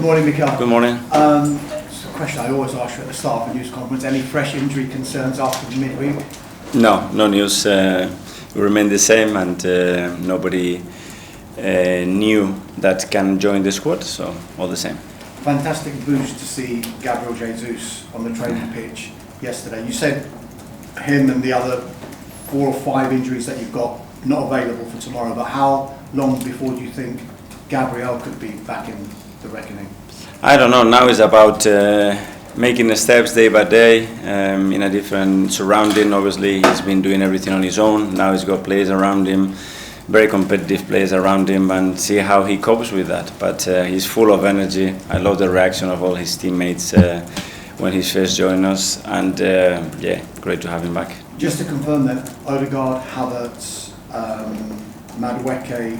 morning, Mikel. Good morning. It's a question I always ask you at the start of a news conference. Any fresh injury concerns after the midweek? No news. We remain the same, and nobody new that can join the squad, so all the same. Fantastic boost to see Gabriel Jesus on the training pitch yesterday. You said him and the other 4 or 5 injuries that you've got not available for tomorrow, but how long before do you think Gabriel could be back in the reckoning? I don't know. Now it's about making the steps day by day in a different surrounding. Obviously, he's been doing everything on his own. Now he's got players around him, very competitive players around him, and see how he copes with that. But he's full of energy. I love the reaction of all his teammates when he first joined us, and yeah, great to have him back. Just to confirm that Odegaard, Havertz, Madueke,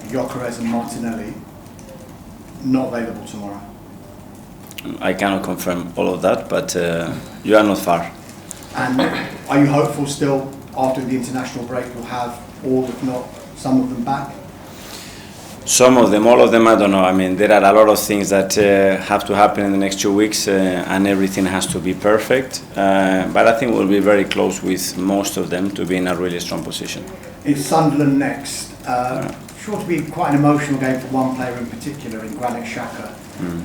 Gyökeres and Martinelli not available tomorrow? I cannot confirm all of that, but you are not far. And are you hopeful still after the international break we'll have all, if not some of them, back? Some of them, all of them, I don't know. I mean, there are a lot of things that have to happen in the next 2 weeks, and everything has to be perfect. But I think we'll be very close with most of them to be in a really strong position. It's Sunderland next. Sure to be quite an emotional game for one player in particular, in Granit Xhaka.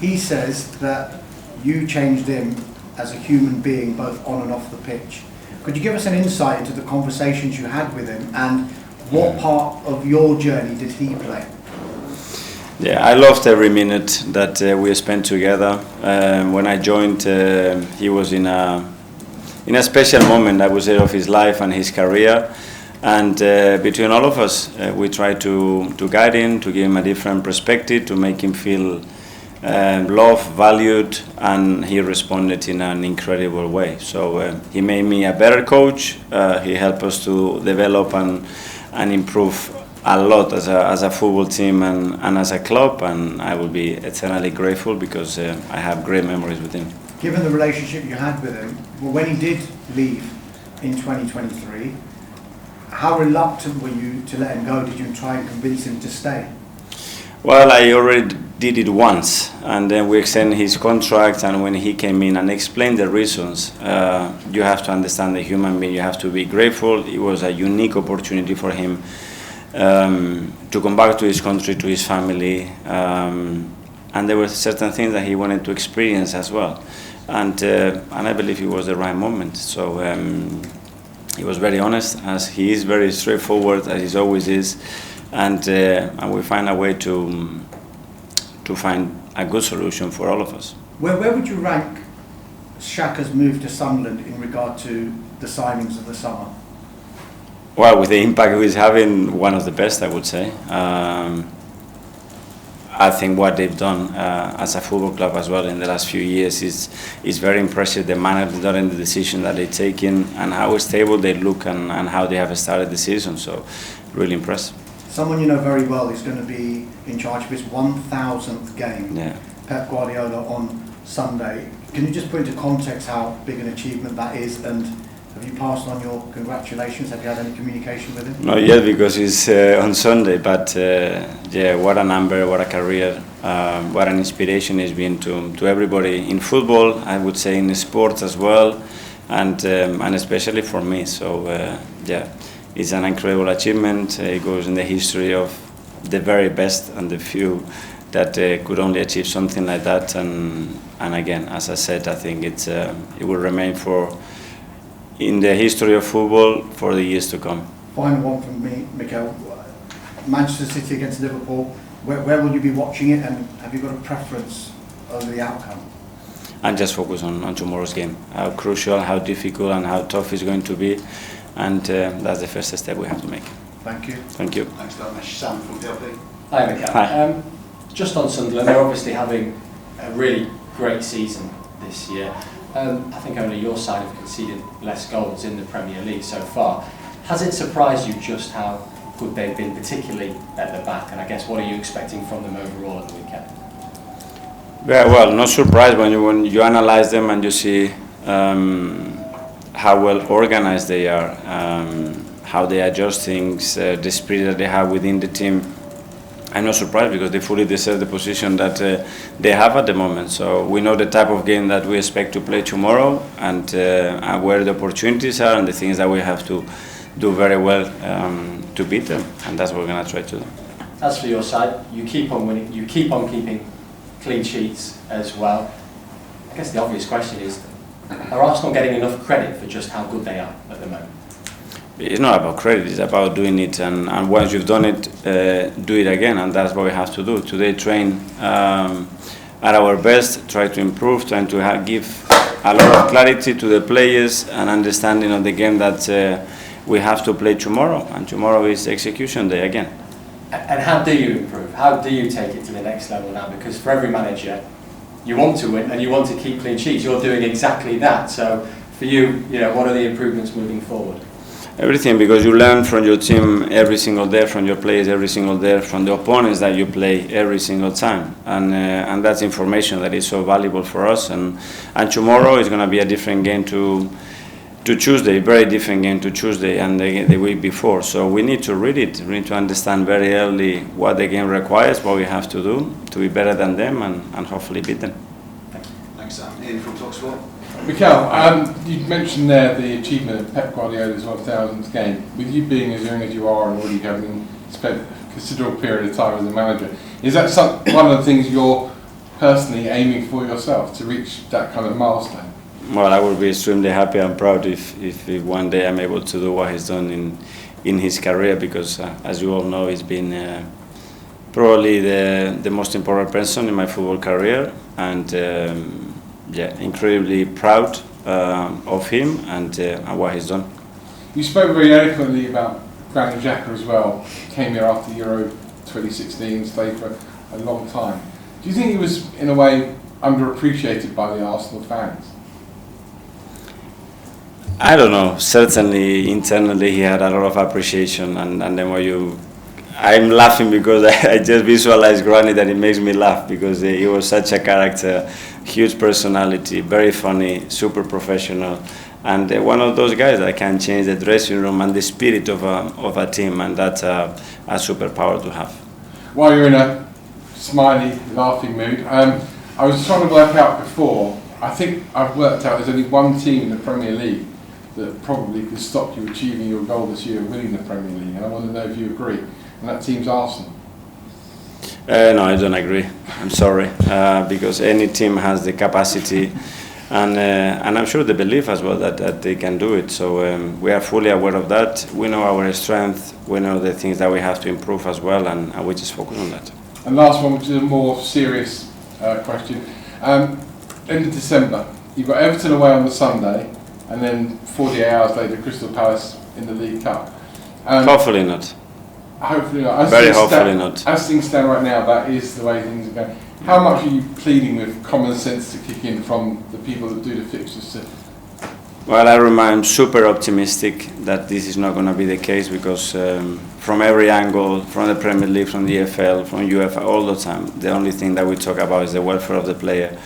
He says that you changed him as a human being, both on and off the pitch. Could you give us an insight into the conversations you had with him, and what part of your journey did he play? Yeah, I loved every minute that we spent together. When I joined, he was in a special moment, I would say, of his life and his career. And between all of us, we tried to guide him, to give him a different perspective, to make him feel loved, valued, and he responded in an incredible way. So he made me a better coach. He helped us to develop and improve a lot as a football team and as a club, and I will be eternally grateful because I have great memories with him. Given the relationship you had with him, well, when he did leave in 2023, how reluctant were you to let him go? Did you try and convince him to stay? Well, I already did it once, and then we extended his contract, and when he came in and explained the reasons, you have to understand the human being, you have to be grateful. It was a unique opportunity for him to come back to his country, to his family, and there were certain things that he wanted to experience as well, and I believe it was the right moment. So he was very honest, as he is, very straightforward, as he always is, and we find a way to find a good solution for all of us. Where would you rank Xhaka's move to Sunderland in regard to the signings of the summer? Well, with the impact he's having, one of the best, I would say. I think what they've done as a football club as well in the last few years is very impressive. The manner they've done and the decision that they're taking, and how stable they look, and how they have started the season. So, really impressed. Someone you know very well is going to be in charge of his 1,000th game. Yeah. Pep Guardiola on Sunday. Can you just put into context how big an achievement that is, and have you passed on your congratulations? Have you had any communication with him? Not yet, because it's on Sunday, but yeah, what a number, what a career, what an inspiration he's been to everybody in football, I would say in sports as well, and especially for me. So yeah, it's an incredible achievement. It goes in the history of the very best and the few that could only achieve something like that. And again, as I said, I think it will remain in the history of football for the years to come. Final one from me, Mikel. Manchester City against Liverpool. Where will you be watching it, and have you got a preference over the outcome? And just focus on tomorrow's game. How crucial, how difficult, and how tough it's going to be, and that's the first step we have to make. Thank you. Thank you. Thanks very much, Sam from DLP. Hi, Mikel. Hi. Just on Sunderland, they're obviously having a really great season this year. I think only your side have conceded less goals in the Premier League so far. Has it surprised you just how good they've been, particularly at the back? And I guess, what are you expecting from them overall at the weekend? Yeah, well, not surprised when you analyze them and you see how well organized they are, how they adjust things, the spirit that they have within the team. I'm not surprised because they fully deserve the position that they have at the moment. So we know the type of game that we expect to play tomorrow, and where the opportunities are and the things that we have to do very well to beat them, and that's what we're going to try to do. As for your side, you keep on winning, you keep on keeping clean sheets as well. I guess the obvious question is, are Arsenal getting enough credit for just how good they are at the moment? It's not about credit, it's about doing it, and once you've done it, do it again, and that's what we have to do. Today, train at our best, try to improve, trying to give a lot of clarity to the players and understanding of the game that we have to play tomorrow, and tomorrow is execution day again. And how do you improve? How do you take it to the next level now? Because for every manager, you want to win and you want to keep clean sheets. You're doing exactly that. So for you, what are the improvements moving forward? Everything, because you learn from your team every single day, from your players every single day, from the opponents that you play every single time, and that's information that is so valuable for us. And tomorrow is going to be a different game to Tuesday, very different game to Tuesday and the week before. So we need to read it. We need to understand very early what the game requires, what we have to do to be better than them, and hopefully beat them. Thanks, Sam. Ian from TalkSport. Mikel, you mentioned there the achievement of Pep Guardiola's 1,000th game. With you being as young as you are and already having spent a considerable period of time as a manager, is that one of the things you're personally aiming for yourself, to reach that kind of milestone? Well, I would be extremely happy and proud if one day I'm able to do what he's done in his career, because as you all know, he's been probably the most important person in my football career, and incredibly proud of him and what he's done. You spoke very eloquently about Granit Xhaka as well. Came here after Euro 2016, stayed for a long time. Do you think he was, in a way, underappreciated by the Arsenal fans? I don't know. Certainly, internally, he had a lot of appreciation, and then I'm laughing because I just visualize Granit and it makes me laugh, because he was such a character, huge personality, very funny, super professional, and one of those guys that can change the dressing room and the spirit of a team, and that's a superpower to have. While you're in a smiley, laughing mood, I was trying to work out before. I think I've worked out there's only one team in the Premier League that probably could stop you achieving your goal this year, winning the Premier League, and I want to know if you agree. And that team's Arsenal. No, I don't agree. I'm sorry, because any team has the capacity, and I'm sure they believe as well that they can do it. So we are fully aware of that. We know our strength. We know the things that we have to improve as well, and we just focus on that. And last one, which is a more serious question. End of December, you've got Everton away on the Sunday, and then 48 hours later, Crystal Palace in the League Cup. Hopefully not. Hopefully not. Very hopefully not. As things stand right now, that is the way things are going. How much are you pleading with common sense to kick in from the people that do the fixtures? Well, I remain super optimistic that this is not going to be the case, because from every angle, from the Premier League, from the EFL, from UEFA, all the time, the only thing that we talk about is the welfare of the player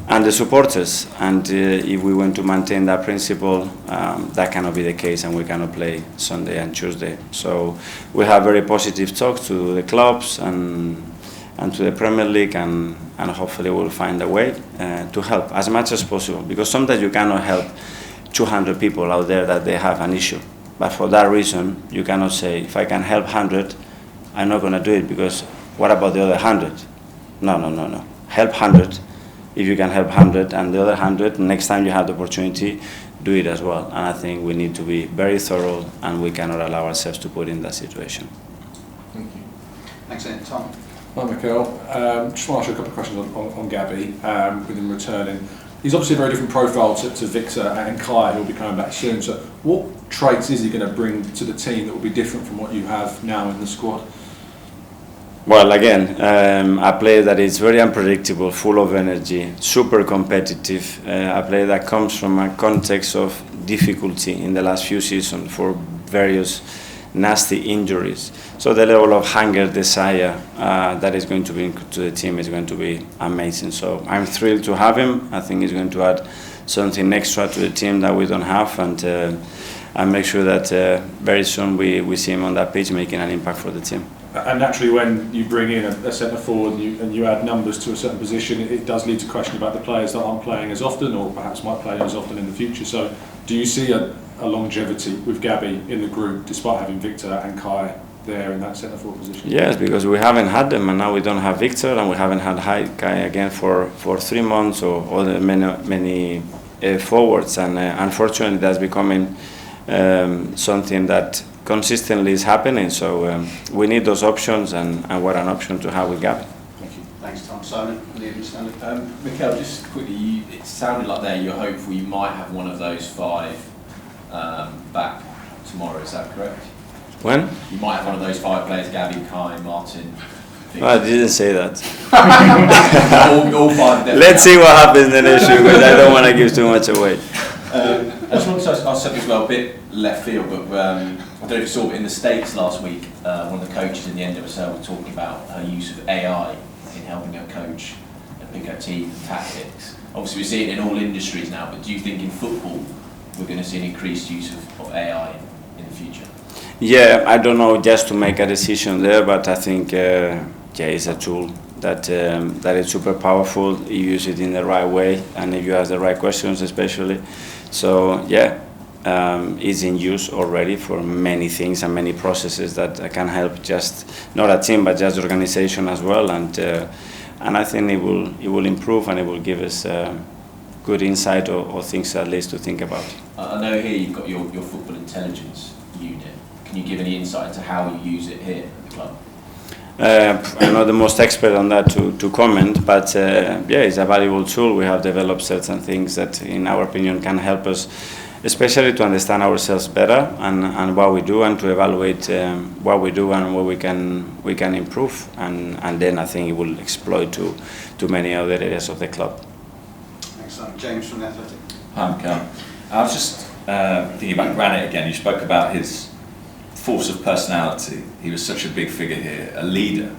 and the supporters. And if we want to maintain that principle, that cannot be the case, and we cannot play Sunday and Tuesday. So we have very positive talks to the clubs and to the Premier League, and hopefully we'll find a way to help as much as possible, because sometimes you cannot help 200 people out there that they have an issue. But for that reason, you cannot say, if I can help 100, I'm not going to do it, because what about the other 100? No. Help 100. If you can help 100, and the other 100, next time you have the opportunity, do it as well. And I think we need to be very thorough, and we cannot allow ourselves to put in that situation. Thank you. Thanks, Ian. Tom. Hi Mikel, just want to ask you a couple of questions on Gabby, with him returning. He's obviously a very different profile to Victor and Kai, who will be coming back soon. So what traits is he going to bring to the team that will be different from what you have now in the squad? Well, again, a player that is very unpredictable, full of energy, super competitive, a player that comes from a context of difficulty in the last few seasons for various nasty injuries. So the level of hunger, desire that is going to bring to the team is going to be amazing. So I'm thrilled to have him. I think he's going to add something extra to the team that we don't have, and make sure that very soon we see him on that pitch making an impact for the team. And naturally, when you bring in a centre forward and you add numbers to a certain position, it does lead to question about the players that aren't playing as often, or perhaps might play as often in the future. So, do you see a longevity with Gabby in the group, despite having Victor and Kai there in that centre forward position? Yes, because we haven't had them, and now we don't have Victor, and we haven't had Kai again for 3 months, or the many forwards, and unfortunately, that's becoming something that consistently is happening. So we need those options, and what an option to have with Gabby. Thank you. Thanks, Tom. Simon, Leah Stanley. Mikel, just quickly, it sounded like there you're hopeful you might have one of those 5 back tomorrow. Is that correct? When? You might have one of those 5 players: Gabby, Kai, Martin. I didn't say that. all 5 of them. Let's see what happens in the issue, because I don't want to give too much away. I just wanted to ask something as well, a bit left field, but I don't know if you saw it in the States last week. One of the coaches in the NWSL was talking about her use of AI in helping her coach and pick her team and tactics. Obviously, we see it in all industries now, but do you think in football we're going to see an increased use of AI in the future? Yeah, I don't know just to make a decision there, but I think it's a tool that is super powerful. You use it in the right way, and if you ask the right questions, especially. So it's in use already for many things and many processes that can help just not a team but just the organization as well. And I think it will improve, and it will give us good insight or things at least to think about. I know here you've got your football intelligence unit. Can you give any insight into how you use it here at the club? I'm not the most expert on that to comment, but it's a valuable tool. We have developed certain things that, in our opinion, can help us, especially to understand ourselves better and what we do, and to evaluate what we do and what we can improve, and then I think it will exploit to many other areas of the club. Thanks, Simon. James from The Athletic. Hi, Mikel. I was just thinking about Granit again. You spoke about his force of personality. He was such a big figure here, a leader.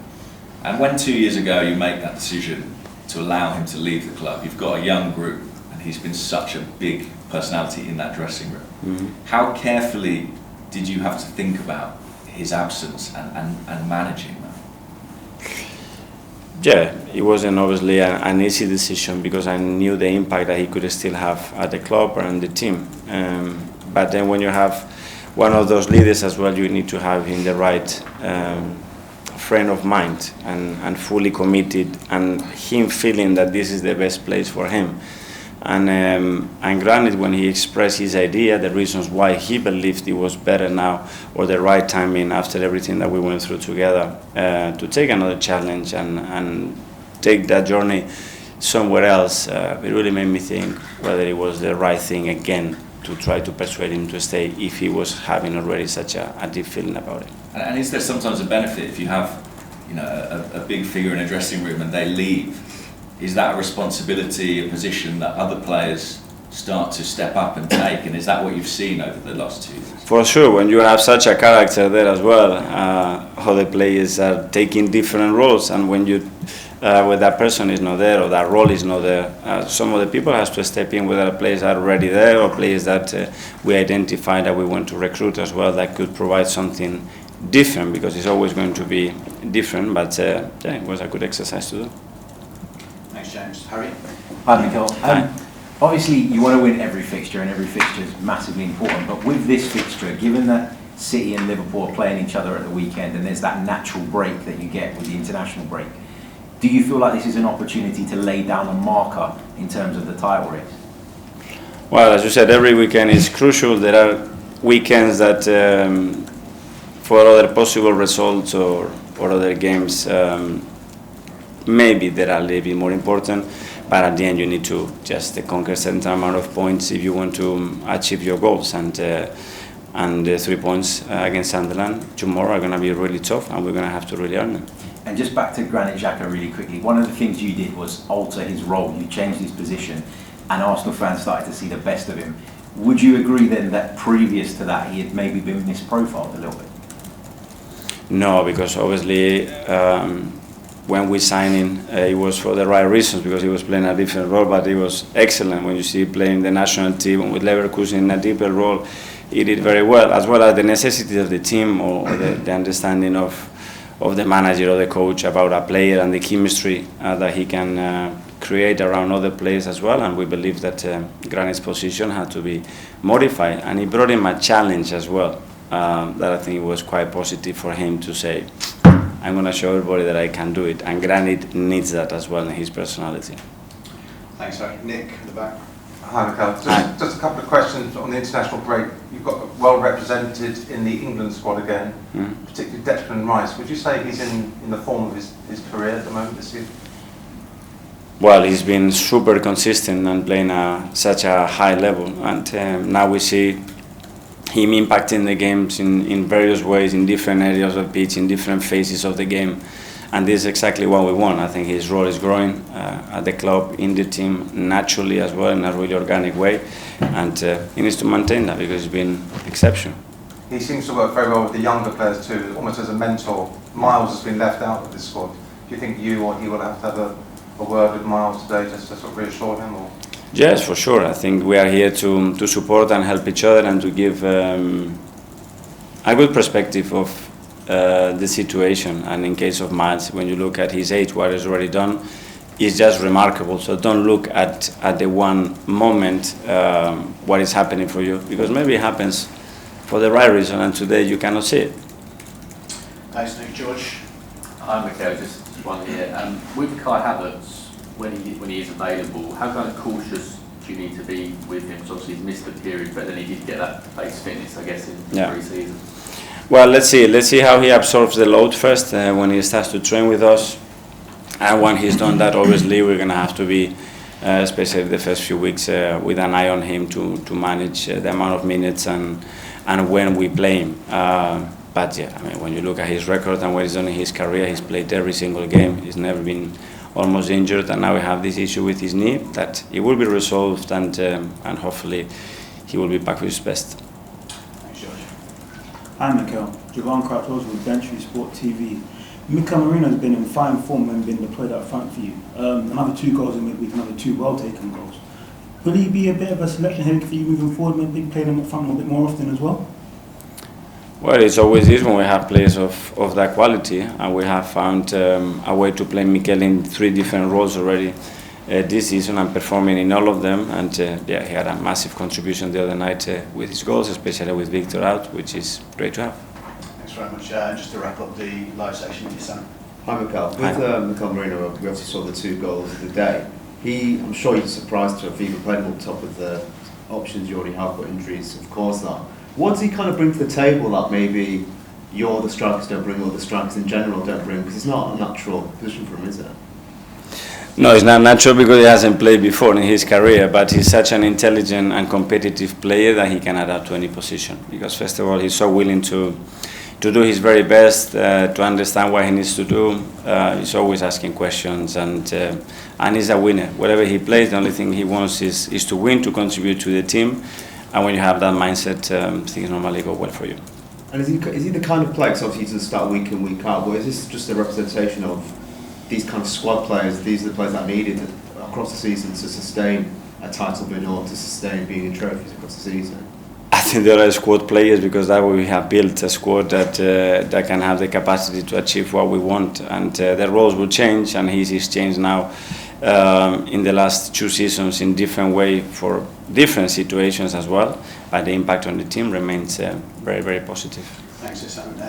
And when 2 years ago you make that decision to allow him to leave the club, you've got a young group, and he's been such a big personality in that dressing room. Mm-hmm. How carefully did you have to think about his absence and managing that? Yeah, it wasn't obviously an easy decision, because I knew the impact that he could still have at the club and the team. But then when you have one of those leaders as well, you need to have in the right frame of mind and fully committed, and him feeling that this is the best place for him. And Granit, when he expressed his idea, the reasons why he believed it was better now, or the right timing after everything that we went through together, to take another challenge and take that journey somewhere else, it really made me think whether it was the right thing again to try to persuade him to stay, if he was having already such a deep feeling about it. And is there sometimes a benefit if you have, a big figure in a dressing room and they leave? Is that a responsibility, a position that other players start to step up and take? And is that what you've seen over the last 2 years? For sure, when you have such a character there as well, other players are taking different roles, and when that person is not there, or that role is not there, some of the people has to step in, whether players are already there or players that we identify that we want to recruit as well, that could provide something different, because it's always going to be different. But it was a good exercise to do. Thanks, James. Harry? Hi, Mikel. Obviously, you want to win every fixture, and every fixture is massively important. But with this fixture, given that City and Liverpool are playing each other at the weekend, and there's that natural break that you get with the international break, do you feel like this is an opportunity to lay down a marker in terms of the title race? Well, as you said, every weekend is crucial. There are weekends that, for other possible results or other games, maybe they are a little bit more important. But at the end, you need to just conquer a certain amount of points if you want to achieve your goals. And the 3 points against Sunderland tomorrow are going to be really tough, and we're going to have to really earn them. And just back to Granit Xhaka really quickly, one of the things you did was alter his role. You changed his position, and Arsenal fans started to see the best of him. Would you agree then that previous to that he had maybe been misprofiled a little bit? No, because obviously when we signed him, it was for the right reasons, because he was playing a different role, but he was excellent. When you see playing the national team with Leverkusen in a deeper role, he did very well, as the necessity of the team, or the understanding of the manager or the coach about a player and the chemistry that he can create around other players as well. And we believe that Granit's position had to be modified, and he brought him a challenge as well that I think was quite positive for him to say, I'm going to show everybody that I can do it, and Granit needs that as well in his personality. Thanks, Harry. Nick at the back. Hi, Mikel. Just a couple of questions on the international break. You've got well represented in the England squad again, particularly Declan Rice. Would you say he's in the form of his career at the moment this season? Well, he's been super consistent and playing such a high level, and now we see him impacting the games in various ways, in different areas of the pitch, in different phases of the game. And this is exactly what we want. I think his role is growing at the club, in the team, naturally as well, in a really organic way. And he needs to maintain that because he's been exceptional. He seems to work very well with the younger players too, almost as a mentor. Miles has been left out of this squad. Do you think you or he will have to have a word with Miles today just to sort of reassure him? Or? Yes, for sure. I think we are here to support and help each other and to give a good perspective of the situation. And in case of Miles, when you look at his age, what he's already done is just remarkable. So don't look at the one moment what is happening for you, because maybe it happens for the right reason and today you cannot see it. Thanks, Nick. George. Hi, Mikel. Just one here. With Kai Havertz, when he is available, how kind of cautious do you need to be with him? Because obviously he's missed the period, but then he did get that base fitness, I guess, in pre-season. Well, let's see how he absorbs the load first when he starts to train with us, and when he's done that, obviously we're going to have to be, especially the first few weeks, with an eye on him to manage the amount of minutes and when we play him. But yeah, I mean, when you look at his record and what he's done in his career, he's played every single game. He's never been almost injured, and now we have this issue with his knee that it will be resolved, and hopefully he will be back with his best. Hi Mikel, Javon Cartos with Benchry Sport TV. Mikel Marino has been in fine form and been deployed up front for you. Another 2 goals in midweek, another 2 well-taken goals. Will he be a bit of a selection headache for you moving forward, maybe playing him up front a bit more often as well? Well, it's always is when we have players of that quality, and we have found a way to play Mikel in 3 different roles already this season and performing in all of them. And yeah, he had a massive contribution the other night with his goals, especially with Victor out, which is great to have. Thanks very much. Just to wrap up the live section with your son. Hi Mikel. With Mikel Marino, we obviously saw the 2 goals of the day. I'm sure you're surprised to have even played him up top with the options you already have, but injuries of course that. What does he kind of bring to the table that maybe the strikers don't bring, or the strikers in general don't bring? Because it's not a natural position for him, is it? No, it's not natural because he hasn't played before in his career, but he's such an intelligent and competitive player that he can adapt to any position. Because first of all, he's so willing to do his very best, to understand what he needs to do. He's always asking questions, and he's a winner. Whatever he plays, the only thing he wants is to win, to contribute to the team. And when you have that mindset, things normally go well for you. And is he the kind of player, because obviously he doesn't start week in, week out, but is this just a representation of these kind of squad players? These are the players that are needed across the season to sustain a title win or to sustain being in trophies across the season? I think there are squad players, because that way we have built a squad that can have the capacity to achieve what we want, and their roles will change, and his changed now in the last 2 seasons in different way for different situations as well, but the impact on the team remains very, very positive. Thanks, Susan.